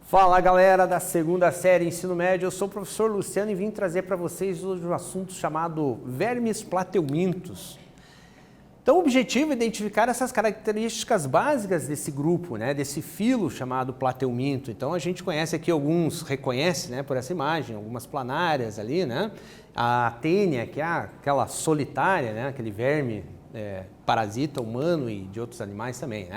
Fala galera da segunda série Ensino Médio, eu sou o professor Luciano e vim trazer para vocês hoje um assunto chamado vermes plateumintos. Então o objetivo é identificar essas características básicas desse grupo, desse filo chamado plateuminto. Então a gente conhece aqui alguns, reconhece por essa imagem, algumas planárias ali, a tênia, que é aquela solitária, aquele verme parasita humano e de outros animais também,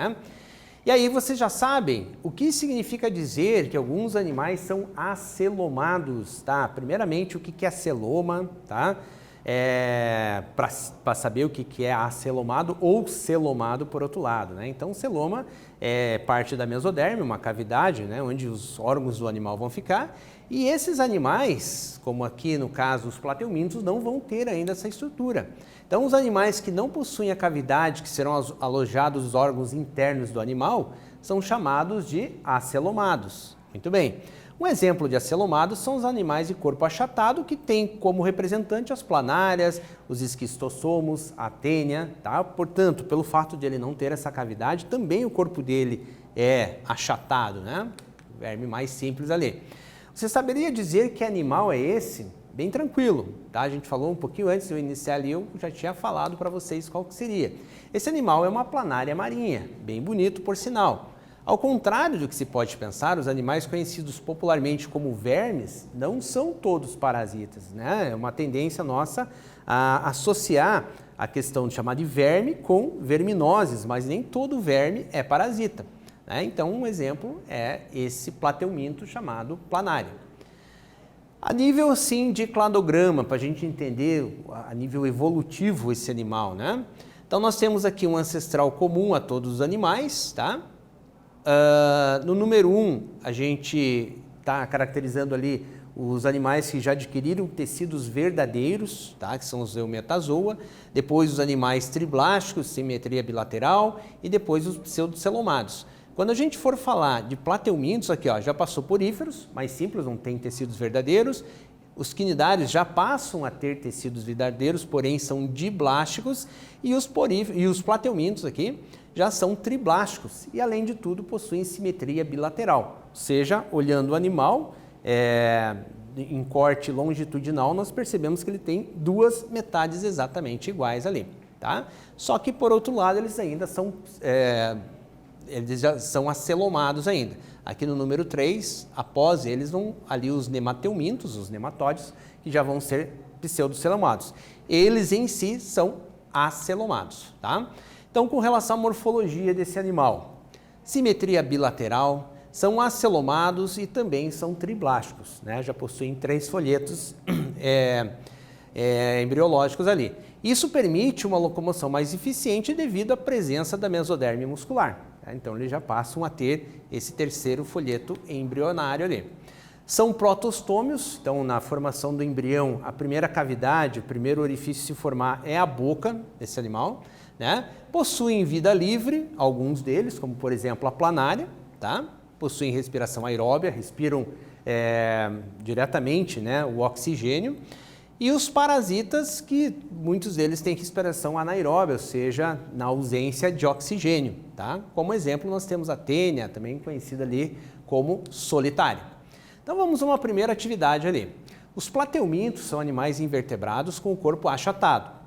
E aí vocês já sabem o que significa dizer que alguns animais são acelomados, tá? Primeiramente, o que é aceloma, tá? Para saber o que é acelomado ou celomado por outro lado, Então, o celoma é parte da mesoderme, uma cavidade, onde os órgãos do animal vão ficar. E esses animais, como aqui no caso os plateumintos, não vão ter ainda essa estrutura. Então, os animais que não possuem a cavidade, que serão alojados os órgãos internos do animal, são chamados de acelomados. Muito bem. Um exemplo de acelomados são os animais de corpo achatado, que têm como representante as planárias, os esquistossomos, a tênia, tá? Portanto, pelo fato de ele não ter essa cavidade, também o corpo dele é achatado, O verme mais simples ali. Você saberia dizer que animal é esse? Bem tranquilo, tá? A gente falou um pouquinho antes de eu iniciar ali, eu já tinha falado para vocês qual que seria. Esse animal é uma planária marinha, bem bonito por sinal. Ao contrário do que se pode pensar, os animais conhecidos popularmente como vermes não são todos parasitas, É uma tendência nossa a associar a questão de chamar de verme com verminoses, mas nem todo verme é parasita. Então, um exemplo é esse plateuminto chamado planário. A nível, assim, de cladograma, para a gente entender a nível evolutivo esse animal, Então, nós temos aqui um ancestral comum a todos os animais, tá? No número 1, a gente está caracterizando ali os animais que já adquiriram tecidos verdadeiros, tá? Que são os eumetazoa, depois os animais triblásticos, simetria bilateral, e depois os pseudocelomados. Quando a gente for falar de plateumintos, aqui já passou poríferos, mais simples, não tem tecidos verdadeiros. Os quinidários já passam a ter tecidos verdadeiros, porém são diblásticos, e os plateumintos aqui já são triblásticos e, além de tudo, possuem simetria bilateral. Ou seja, olhando o animal em corte longitudinal, nós percebemos que ele tem duas metades exatamente iguais ali, tá? Só que, por outro lado, eles ainda são... eles já são acelomados ainda. Aqui no número 3, após eles vão ali os nemateumintos, os nematóides, que já vão ser pseudocelomados. Eles em si são acelomados, tá? Então, com relação à morfologia desse animal, simetria bilateral, são acelomados e também são triblásticos, Já possuem 3 folhetos embriológicos ali. Isso permite uma locomoção mais eficiente devido à presença da mesoderme muscular. Então, eles já passam a ter esse terceiro folheto embrionário ali. São protostômios, então na formação do embrião, a primeira cavidade, o primeiro orifício a se formar é a boca desse animal, Possuem vida livre, alguns deles, como por exemplo a planária, tá? Possuem respiração aeróbia, respiram diretamente o oxigênio. E os parasitas, que muitos deles têm respiração anaeróbia, ou seja, na ausência de oxigênio, tá? Como exemplo, nós temos a tênia, também conhecida ali como solitária. Então vamos a uma primeira atividade ali. Os plateumintos são animais invertebrados com o corpo achatado.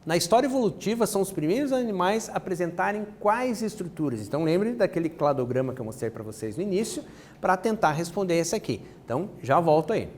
Na história evolutiva, são os primeiros animais a apresentarem quais estruturas? Então lembre daquele cladograma que eu mostrei para vocês no início, para tentar responder esse aqui. Então já volto aí.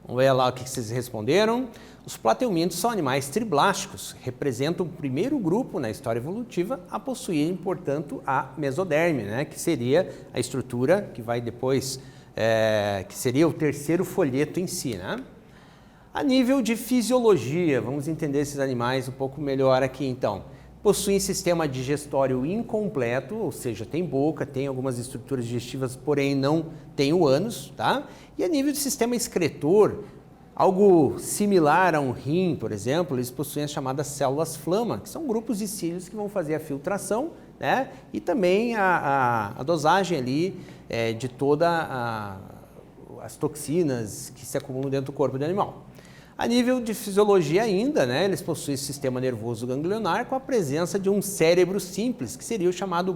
Vamos ver lá o que vocês responderam. Os plateumintos são animais triblásticos, representam o primeiro grupo na história evolutiva a possuírem, portanto, a mesoderme, né? Que seria a estrutura que vai depois, que seria o terceiro folheto em si, né? A nível de fisiologia, vamos entender esses animais um pouco melhor aqui então. Possuem sistema digestório incompleto, ou seja, tem boca, tem algumas estruturas digestivas, porém não tem o ânus, tá? E a nível de sistema excretor, algo similar a um rim, por exemplo, eles possuem as chamadas células flama, que são grupos de cílios que vão fazer a filtração, né? E também a dosagem ali de todas as toxinas que se acumulam dentro do corpo do animal. A nível de fisiologia ainda, né, eles possuem sistema nervoso ganglionar com a presença de um cérebro simples, que seria o chamado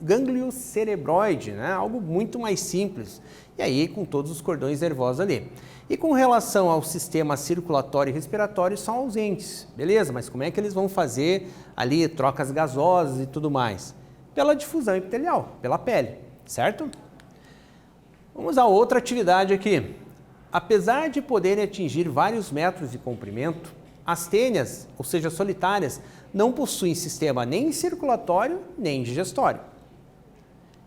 gânglio cerebroide, né, algo muito mais simples, e aí com todos os cordões nervosos ali. E com relação ao sistema circulatório e respiratório são ausentes, beleza? Mas como é que eles vão fazer ali trocas gasosas e tudo mais? Pela difusão epitelial, pela pele, certo? Vamos a outra atividade aqui. Apesar de poderem atingir vários metros de comprimento, as tênias, ou seja, solitárias, não possuem sistema nem circulatório nem digestório.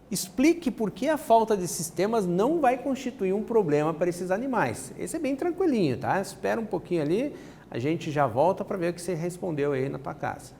Explique por que a falta de sistemas não vai constituir um problema para esses animais. Esse é bem tranquilinho, tá? Espera um pouquinho ali, a gente já volta para ver o que você respondeu aí na tua casa.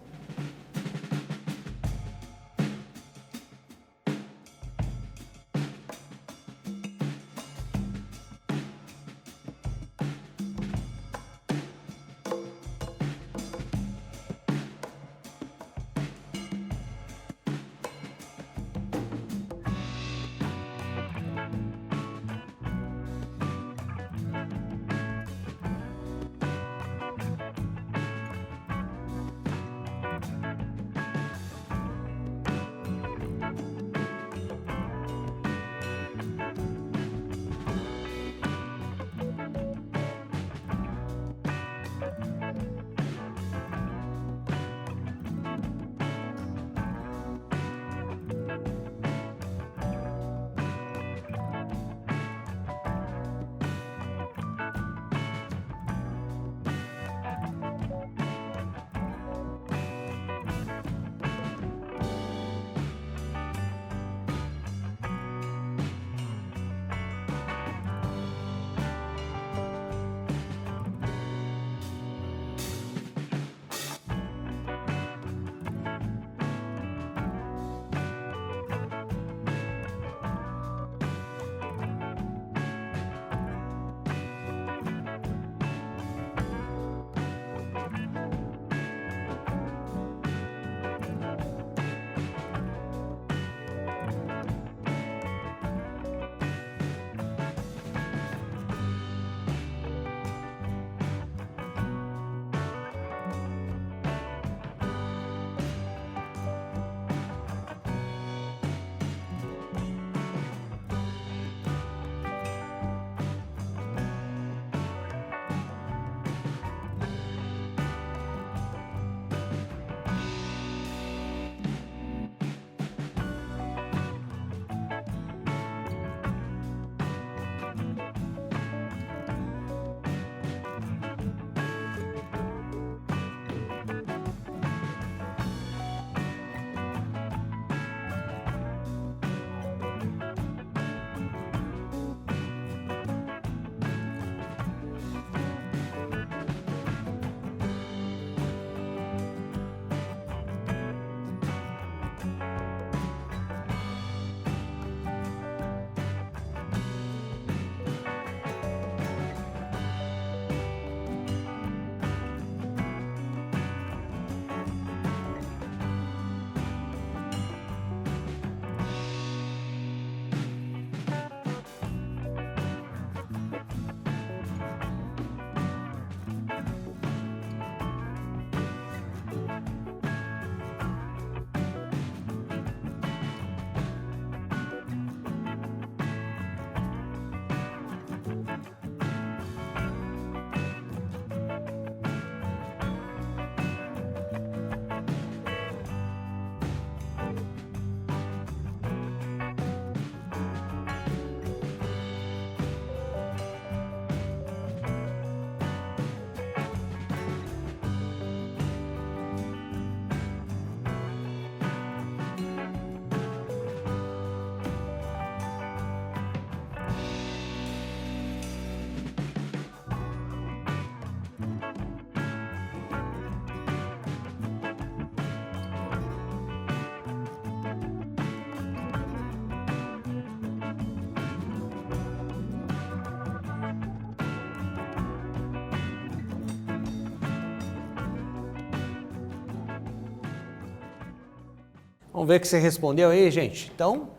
Vamos ver o que você respondeu aí, gente. Então,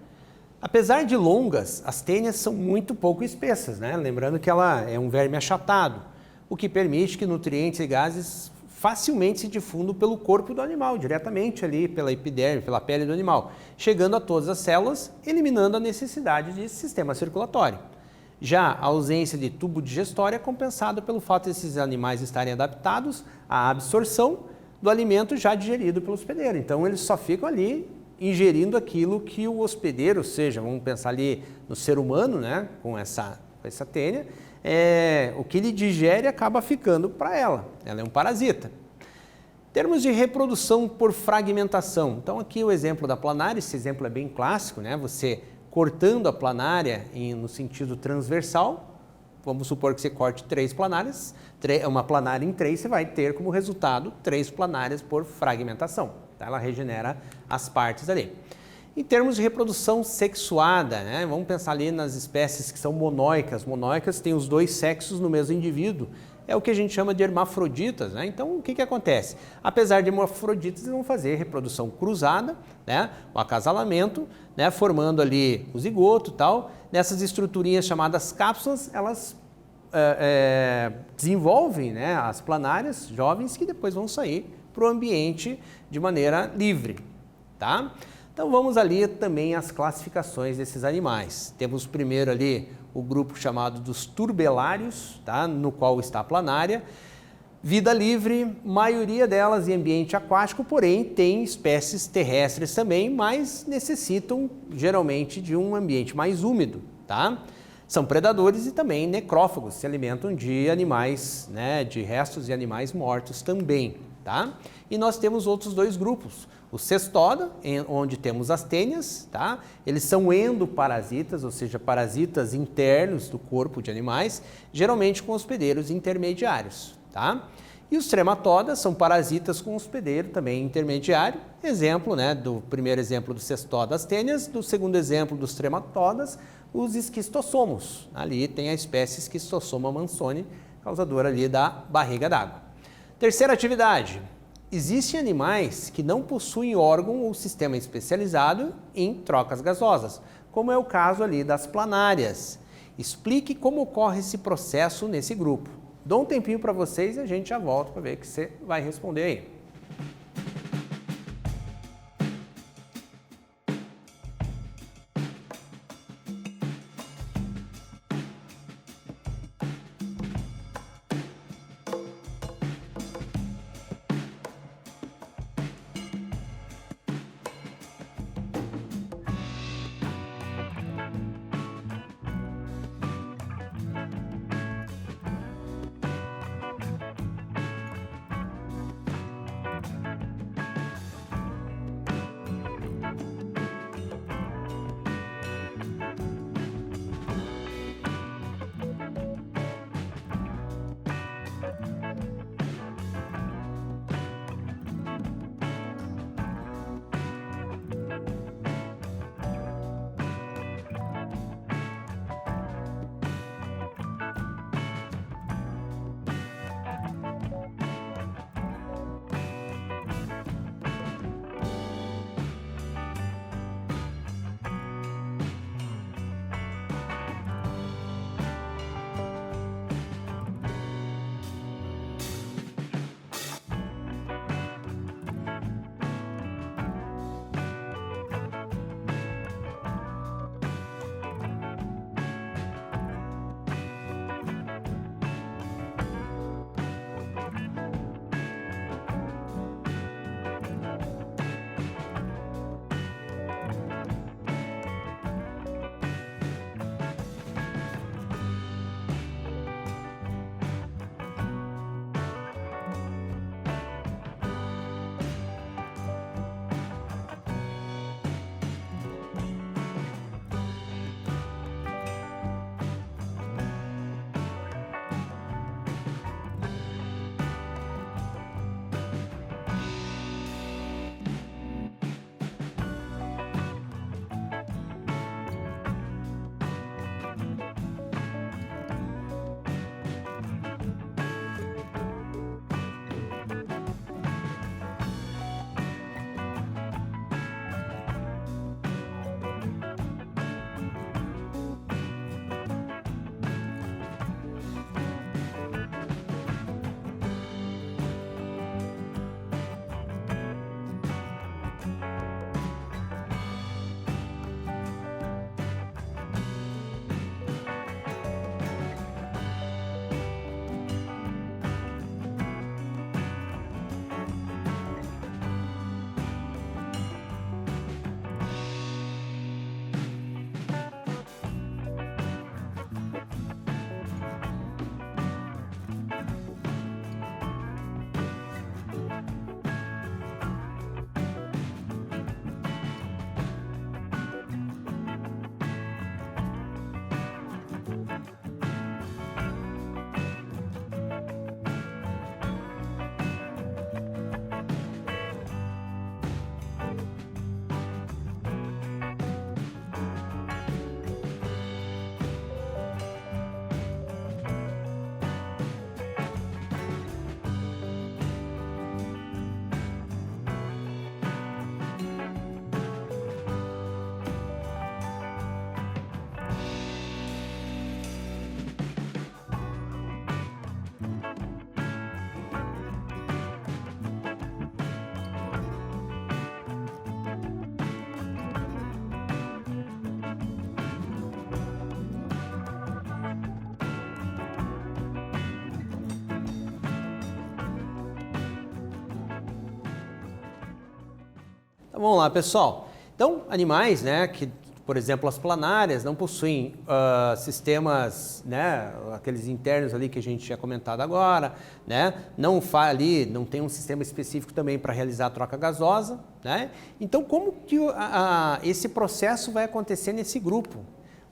apesar de longas, as tênias são muito pouco espessas, né? Lembrando que ela é um verme achatado, o que permite que nutrientes e gases facilmente se difundam pelo corpo do animal, diretamente ali pela epiderme, pela pele do animal, chegando a todas as células, eliminando a necessidade de sistema circulatório. Já a ausência de tubo digestório é compensada pelo fato desses animais estarem adaptados à absorção do alimento já digerido pelo hospedeiro. Então, eles só ficam ali ingerindo aquilo que o hospedeiro, ou seja, vamos pensar ali no ser humano, né, com essa tênia, o que ele digere acaba ficando para ela. Ela é um parasita. Em termos de reprodução por fragmentação, então aqui o exemplo da planária, esse exemplo é bem clássico, né? Você cortando a planária no sentido transversal, vamos supor que você corte 3 planárias, uma planária em 3, você vai ter como resultado 3 planárias por fragmentação. Tá? Ela regenera as partes ali. Em termos de reprodução sexuada, né? Vamos pensar ali nas espécies que são monóicas. Monóicas têm os 2 sexos no mesmo indivíduo. É o que a gente chama de hermafroditas, né? Então, o que acontece? Apesar de hermafroditas, eles vão fazer reprodução cruzada, né? O acasalamento, né? Formando ali o zigoto e tal. Nessas estruturinhas chamadas cápsulas, elas desenvolvem, né, as planárias jovens que depois vão sair para o ambiente de maneira livre, tá? Então vamos ali também às classificações desses animais. Temos primeiro ali o grupo chamado dos turbelários, tá? No qual está a planária. Vida livre, maioria delas em ambiente aquático, porém tem espécies terrestres também, mas necessitam geralmente de um ambiente mais úmido, tá? São predadores e também necrófagos, se alimentam de animais, né, de restos de animais mortos também, tá? E nós temos outros 2 grupos. O cestoda, onde temos as tênias, tá? Eles são endoparasitas, ou seja, parasitas internos do corpo de animais, geralmente com hospedeiros intermediários, tá? E os trematodas são parasitas com hospedeiro também intermediário. Exemplo, né, do primeiro exemplo do cestoda, as tênias, do segundo exemplo dos trematodas, os esquistossomos. Ali tem a espécie Esquistossoma mansoni, causadora ali da barriga d'água. Terceira atividade. Existem animais que não possuem órgão ou sistema especializado em trocas gasosas, como é o caso ali das planárias. Explique como ocorre esse processo nesse grupo. Dou um tempinho para vocês e a gente já volta para ver o que você vai responder aí. Vamos lá, pessoal. Então, animais, né, que, por exemplo, as planárias não possuem sistemas, né, aqueles internos ali que a gente tinha comentado agora, né, não tem um sistema específico também para realizar a troca gasosa, né? Então, como que esse processo vai acontecer nesse grupo?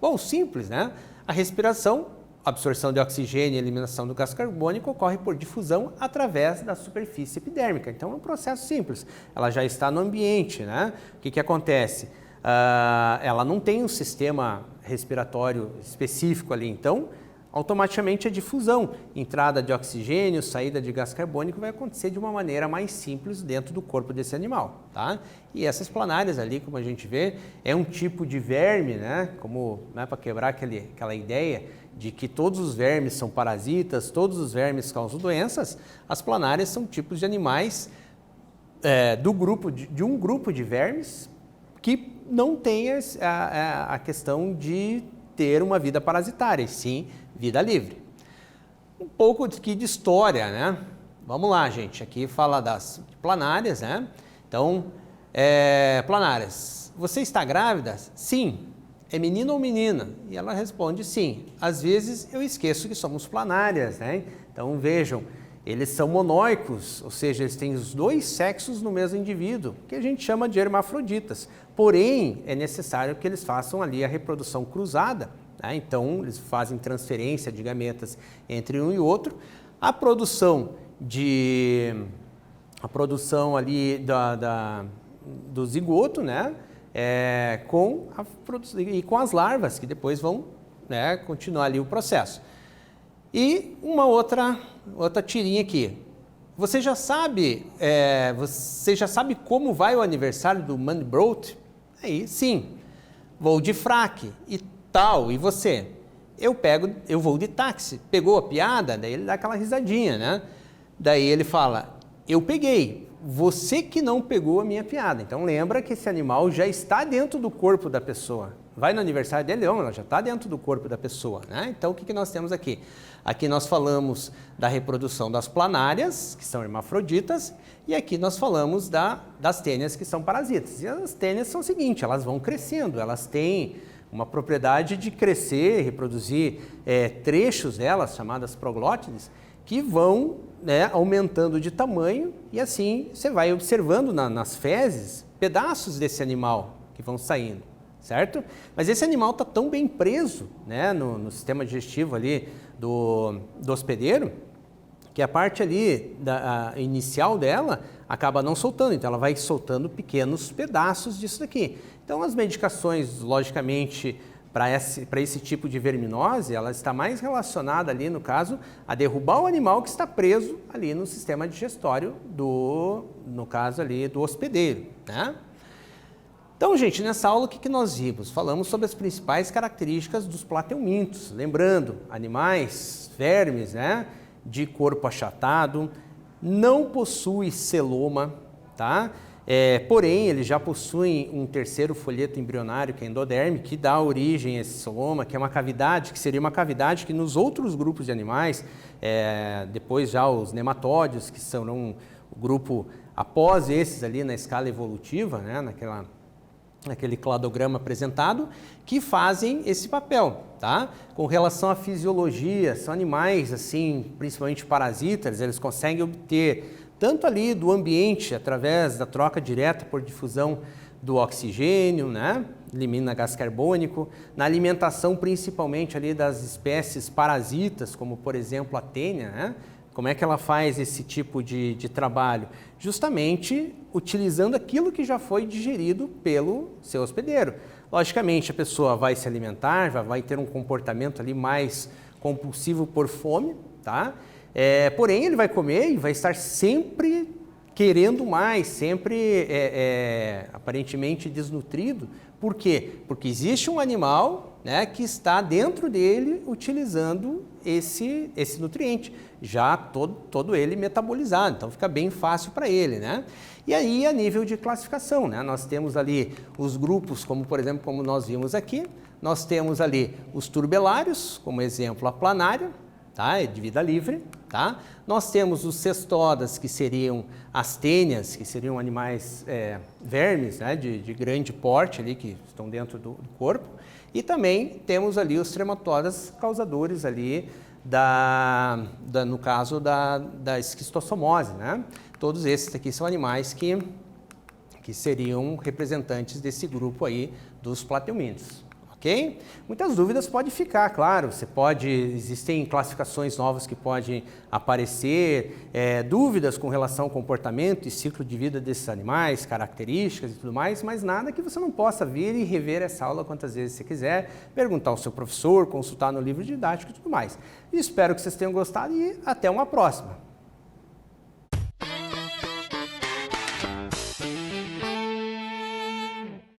Bom, simples, né? A respiração, absorção de oxigênio e eliminação do gás carbônico ocorre por difusão através da superfície epidérmica. Então, é um processo simples. Ela já está no ambiente, né? O que acontece? Ela não tem um sistema respiratório específico ali, então, automaticamente a difusão, entrada de oxigênio, saída de gás carbônico vai acontecer de uma maneira mais simples dentro do corpo desse animal, tá? E essas planárias ali, como a gente vê, é um tipo de verme, né? Como, né, para quebrar aquela ideia de que todos os vermes são parasitas, todos os vermes causam doenças, as planárias são tipos de animais de um grupo de vermes que não tem a questão de ter uma vida parasitária, e sim vida livre. Um pouco aqui de história, né? Vamos lá, gente. Aqui fala das planárias, né? Então, planárias. Você está grávida? Sim. É menino ou menina? E ela responde sim. Às vezes eu esqueço que somos planárias, né? Então, vejam, eles são monóicos, ou seja, eles têm os dois sexos no mesmo indivíduo, que a gente chama de hermafroditas. Porém, é necessário que eles façam ali a reprodução cruzada, né? Então, eles fazem transferência de gametas entre um e outro. A produção ali do zigoto, né? Com as larvas, que depois vão, né, continuar ali o processo. E uma outra tirinha aqui. Você já sabe como vai o aniversário do Mandelbrot? Aí, sim. Vou de fraque e tal. E você? Eu vou de táxi. Pegou a piada? Daí ele dá aquela risadinha, né? Daí ele fala, eu peguei. Você que não pegou a minha piada. Então lembra que esse animal já está dentro do corpo da pessoa. Vai no aniversário dele, não, ela já está dentro do corpo da pessoa, né? Então o que nós temos aqui? Aqui nós falamos da reprodução das planárias, que são hermafroditas, e aqui nós falamos das tênias, que são parasitas. E as tênias são o seguinte, elas vão crescendo, elas têm uma propriedade de crescer, reproduzir trechos delas, chamadas proglótides, que vão, né, aumentando de tamanho, e assim você vai observando nas fezes pedaços desse animal que vão saindo, certo? Mas esse animal está tão bem preso, né, no sistema digestivo ali do hospedeiro, que a parte ali inicial dela acaba não soltando, então ela vai soltando pequenos pedaços disso daqui. Então as medicações, logicamente, para esse tipo de verminose, ela está mais relacionada ali, no caso, a derrubar o animal que está preso ali no sistema digestório no caso ali, do hospedeiro, né? Então, gente, nessa aula o que nós vimos? Falamos sobre as principais características dos plateumintos. Lembrando, animais, vermes, né, de corpo achatado, não possui celoma, tá? Porém, eles já possuem um terceiro folheto embrionário, que é endoderme, que dá origem a esse celoma, que é uma cavidade, que seria uma cavidade que nos outros grupos de animais, depois já os nematódios, que serão o grupo após esses ali na escala evolutiva, né, naquele cladograma apresentado, que fazem esse papel, tá? Com relação à fisiologia, são animais, assim, principalmente parasitas, eles conseguem obter tanto ali do ambiente, através da troca direta por difusão do oxigênio, né? Elimina gás carbônico, na alimentação principalmente ali das espécies parasitas, como por exemplo a tênia, né? Como é que ela faz esse tipo de trabalho? Justamente utilizando aquilo que já foi digerido pelo seu hospedeiro. Logicamente, a pessoa vai se alimentar, vai ter um comportamento ali mais compulsivo por fome, tá? Porém, ele vai comer e vai estar sempre querendo mais, sempre aparentemente desnutrido. Por quê? Porque existe um animal, né, que está dentro dele utilizando esse nutriente, já todo ele metabolizado, então fica bem fácil para ele, né? E aí, a nível de classificação, né, nós temos ali os grupos, como por exemplo, como nós vimos aqui, nós temos ali os turbelários, como exemplo a planária, tá? É de vida livre, tá? Nós temos os cestodas, que seriam as tênias, que seriam animais vermes, né? De grande porte ali, que estão dentro do corpo. E também temos ali os trematodas causadores ali no caso da esquistossomose, né? Todos esses aqui são animais que seriam representantes desse grupo aí dos plateumintos, ok? Muitas dúvidas podem ficar, claro, existem classificações novas que podem aparecer, dúvidas com relação ao comportamento e ciclo de vida desses animais, características e tudo mais, mas nada que você não possa vir e rever essa aula quantas vezes você quiser, perguntar ao seu professor, consultar no livro didático e tudo mais. E espero que vocês tenham gostado e até uma próxima.